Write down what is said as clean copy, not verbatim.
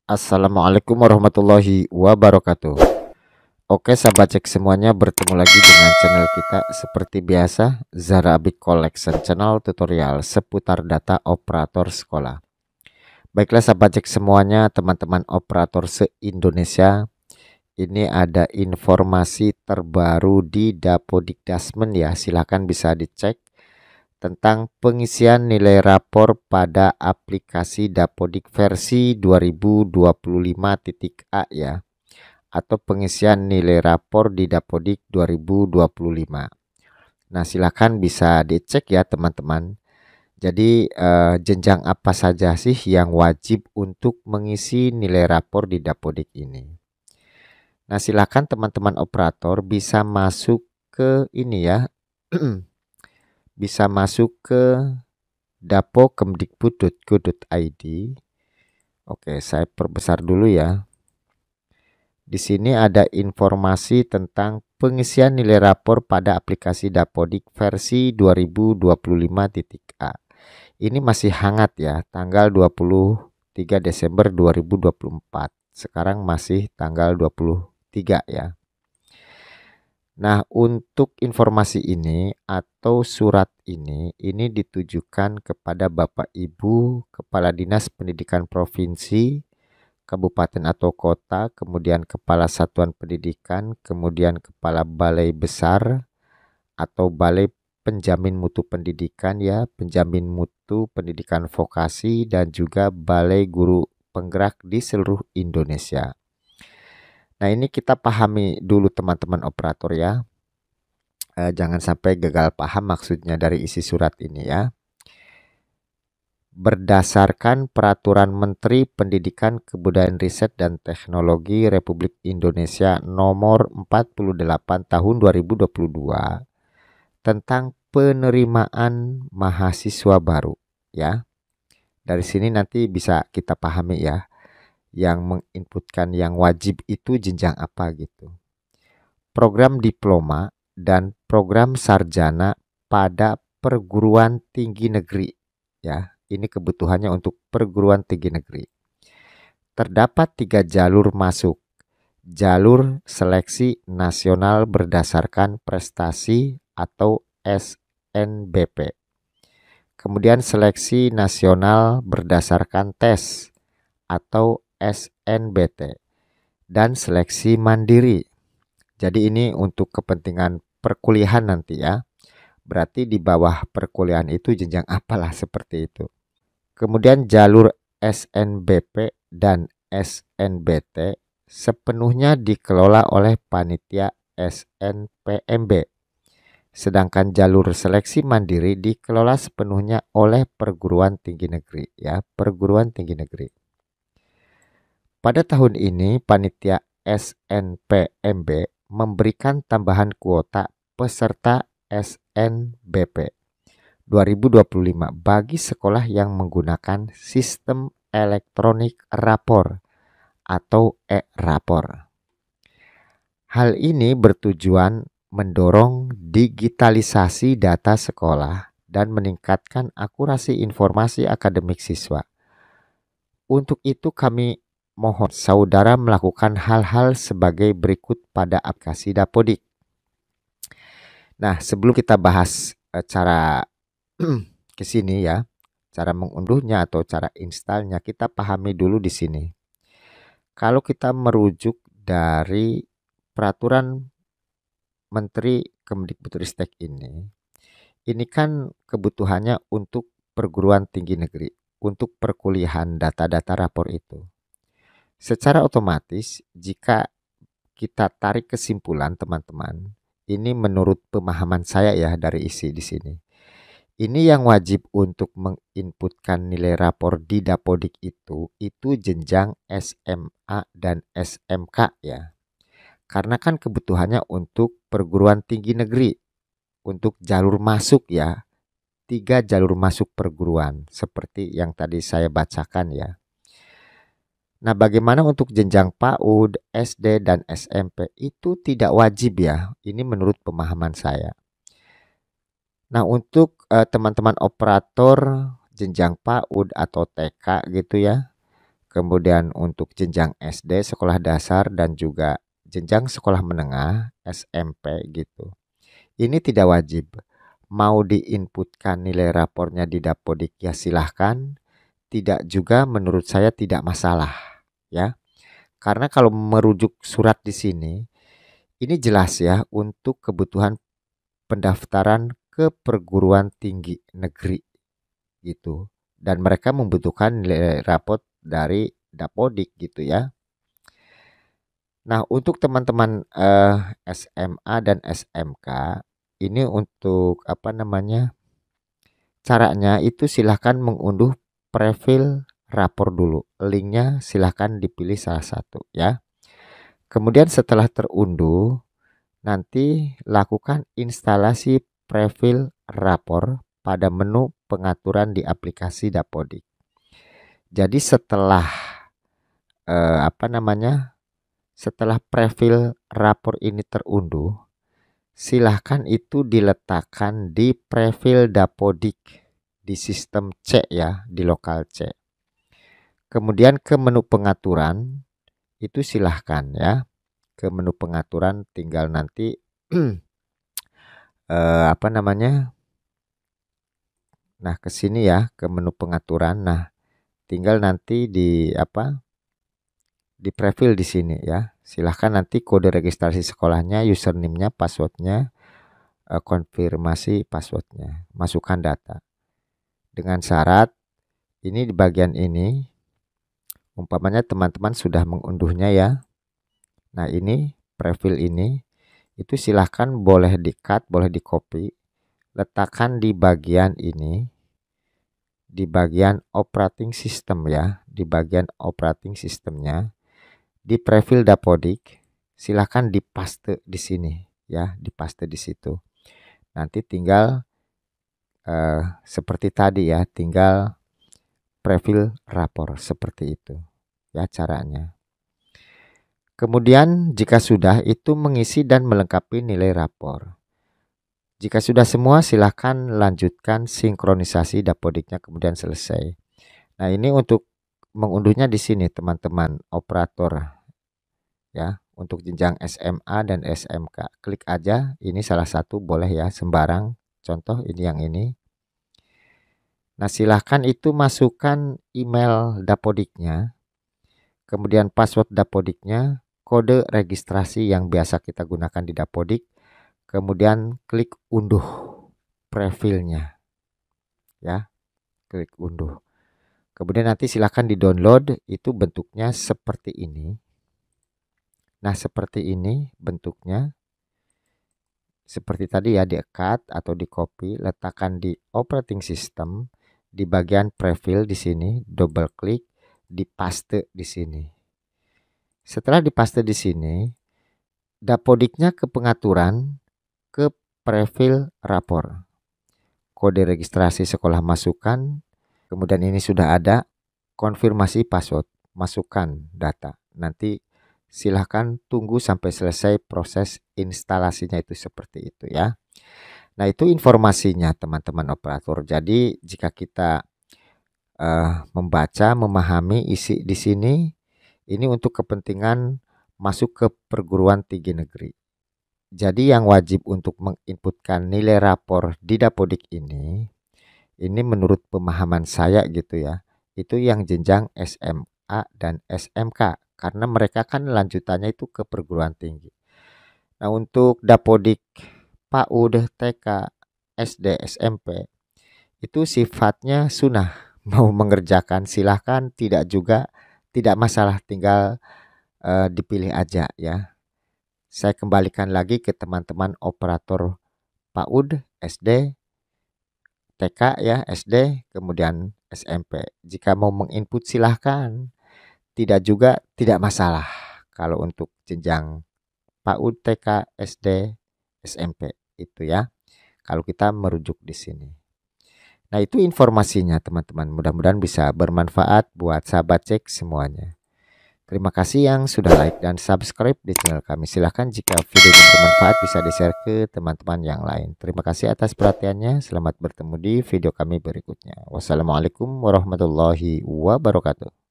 Assalamualaikum warahmatullahi wabarakatuh. Oke sahabat cek semuanya, bertemu lagi dengan channel kita seperti biasa, Zara Abik Collection, channel tutorial seputar data operator sekolah. Baiklah sahabat cek semuanya, teman-teman operator se-Indonesia, ini ada informasi terbaru di Dapodikdasmen ya, silahkan bisa dicek tentang pengisian nilai rapor pada aplikasi Dapodik versi 2025.a ya, atau pengisian nilai rapor di Dapodik 2025. Nah, silakan bisa dicek ya teman-teman. Jadi jenjang apa saja sih yang wajib untuk mengisi nilai rapor di Dapodik ini? Nah, silakan teman-teman operator bisa masuk ke ini ya. Bisa masuk ke dapokemdikbud.go.id. Oke, saya perbesar dulu ya. Di sini ada informasi tentang pengisian nilai rapor pada aplikasi Dapodik versi 2025.a. Ini masih hangat ya, tanggal 23 Desember 2024. Sekarang masih tanggal 23 ya. Nah, untuk informasi ini atau surat ini ditujukan kepada Bapak Ibu Kepala Dinas Pendidikan Provinsi, Kabupaten atau Kota, kemudian Kepala Satuan Pendidikan, kemudian Kepala Balai Besar atau Balai Penjamin Mutu Pendidikan ya, Penjamin Mutu Pendidikan Vokasi, dan juga Balai Guru Penggerak di seluruh Indonesia. Nah, ini kita pahami dulu teman-teman operator ya. Jangan sampai gagal paham maksudnya dari isi surat ini ya. Berdasarkan Peraturan Menteri Pendidikan, Kebudayaan, Riset, dan Teknologi Republik Indonesia Nomor 48 Tahun 2022 tentang penerimaan mahasiswa baru ya. Dari sini nanti bisa kita pahami ya, yang menginputkan yang wajib itu jenjang apa gitu. Program diploma dan program sarjana pada perguruan tinggi negeri ya. Ini kebutuhannya untuk perguruan tinggi negeri. Terdapat 3 jalur masuk. Jalur seleksi nasional berdasarkan prestasi atau SNBP. Kemudian seleksi nasional berdasarkan tes atau SNBT. Dan seleksi mandiri. Jadi ini untuk kepentingan perkuliahan nanti ya. Berarti di bawah perkuliahan itu jenjang apalah seperti itu. Kemudian jalur SNBP dan SNBT sepenuhnya dikelola oleh panitia SNPMB. Sedangkan jalur seleksi mandiri dikelola sepenuhnya oleh perguruan tinggi negeri ya, perguruan tinggi negeri. Pada tahun ini panitia SNPMB memberikan tambahan kuota peserta SNBP 2025 bagi sekolah yang menggunakan sistem elektronik rapor atau e-rapor. Hal ini bertujuan mendorong digitalisasi data sekolah dan meningkatkan akurasi informasi akademik siswa. Untuk itu kami mohon saudara melakukan hal-hal sebagai berikut pada aplikasi Dapodik. Nah, sebelum kita bahas cara ke sini ya, cara mengunduhnya atau cara installnya, kita pahami dulu di sini. Kalau kita merujuk dari peraturan Menteri Kemdikbudristek ini kan kebutuhannya untuk perguruan tinggi negeri, untuk perkuliahan data-data rapor itu. Secara otomatis jika kita tarik kesimpulan teman-teman, ini menurut pemahaman saya ya dari isi di sini. Ini yang wajib untuk menginputkan nilai rapor di Dapodik itu jenjang SMA dan SMK ya. Karena kan kebutuhannya untuk perguruan tinggi negeri, untuk jalur masuk ya. 3 jalur masuk perguruan seperti yang tadi saya bacakan ya. Nah, bagaimana untuk jenjang PAUD, SD, dan SMP itu tidak wajib ya. Ini menurut pemahaman saya. Nah, untuk teman-teman operator jenjang PAUD atau TK gitu ya, Kemudian untuk jenjang SD, sekolah dasar, dan juga jenjang sekolah menengah, SMP gitu. Ini tidak wajib. Mau diinputkan nilai rapornya di Dapodik ya silahkan. Tidak juga menurut saya tidak masalah ya. Karena kalau merujuk surat di sini, ini jelas ya untuk kebutuhan pendaftaran ke perguruan tinggi negeri gitu. Dan mereka membutuhkan nilai raport dari Dapodik gitu ya. Nah, untuk teman-teman SMA dan SMK ini untuk apa namanya? Caranya itu silahkan mengunduh profil rapor dulu. Linknya silahkan dipilih salah satu ya. Kemudian setelah terunduh, nanti lakukan instalasi profil rapor pada menu pengaturan di aplikasi Dapodik. Jadi setelah setelah profil rapor ini terunduh, silahkan itu diletakkan di profil Dapodik di sistem C ya, di lokal C. Kemudian ke menu pengaturan itu silahkan ya, ke menu pengaturan tinggal nanti nah ke sini ya, ke menu pengaturan. Nah, tinggal nanti di di profil di sini ya. Silahkan nanti kode registrasi sekolahnya, username-nya, passwordnya, konfirmasi passwordnya, masukkan data. Dengan syarat ini di bagian ini, umpamanya teman-teman sudah mengunduhnya ya. Nah ini profil ini, itu silahkan boleh di-cut, boleh di-copy, letakkan di bagian ini, di bagian operating system ya, di bagian operating systemnya, di profil Dapodik, silahkan dipaste di sini ya, dipaste di situ. Nanti tinggal seperti tadi ya, tinggal profil rapor seperti itu ya caranya. Kemudian jika sudah itu mengisi dan melengkapi nilai rapor. Jika sudah semua silahkan lanjutkan sinkronisasi Dapodiknya kemudian selesai. Nah ini untuk mengunduhnya di sini teman-teman operator ya, untuk jenjang SMA dan SMK. Klik aja, ini salah satu boleh ya, sembarang. Contoh ini yang ini. Nah silahkan itu masukkan email Dapodiknya, kemudian password Dapodiknya, kode registrasi yang biasa kita gunakan di Dapodik, kemudian klik unduh profilnya ya, klik unduh. Kemudian nanti silahkan di download, itu bentuknya seperti ini. Nah seperti ini bentuknya, seperti tadi ya, di-cut atau di-copy, letakkan di operating system, di bagian profil di sini, double klik, dipaste di sini. Setelah dipaste di sini, Dapodiknya ke pengaturan, ke profil rapor. Kode registrasi sekolah masukkan, kemudian ini sudah ada, konfirmasi password, masukkan data. Nanti silahkan tunggu sampai selesai proses instalasinya itu seperti itu ya. Nah itu informasinya teman-teman operator. Jadi jika kita membaca, memahami isi di sini, ini untuk kepentingan masuk ke perguruan tinggi negeri. Jadi yang wajib untuk menginputkan nilai rapor di Dapodik ini menurut pemahaman saya gitu ya, itu yang jenjang SMA dan SMK, karena mereka kan lanjutannya itu ke perguruan tinggi. Nah untuk Dapodik PAUD, TK, SD, SMP itu sifatnya sunnah, mau mengerjakan silahkan, tidak juga tidak masalah, tinggal dipilih aja ya. Saya kembalikan lagi ke teman-teman operator PAUD, SD, TK ya, SD, kemudian SMP. Jika mau menginput silahkan, tidak juga tidak masalah. Kalau untuk jenjang PAUD, TK, SD, SMP itu ya. Kalau kita merujuk di sini. Nah itu informasinya teman-teman. Mudah-mudahan bisa bermanfaat buat sahabat cek semuanya. Terima kasih yang sudah like dan subscribe di channel kami. Silahkan jika video ini bermanfaat bisa di-share ke teman-teman yang lain. Terima kasih atas perhatiannya. Selamat bertemu di video kami berikutnya. Wassalamualaikum warahmatullahi wabarakatuh.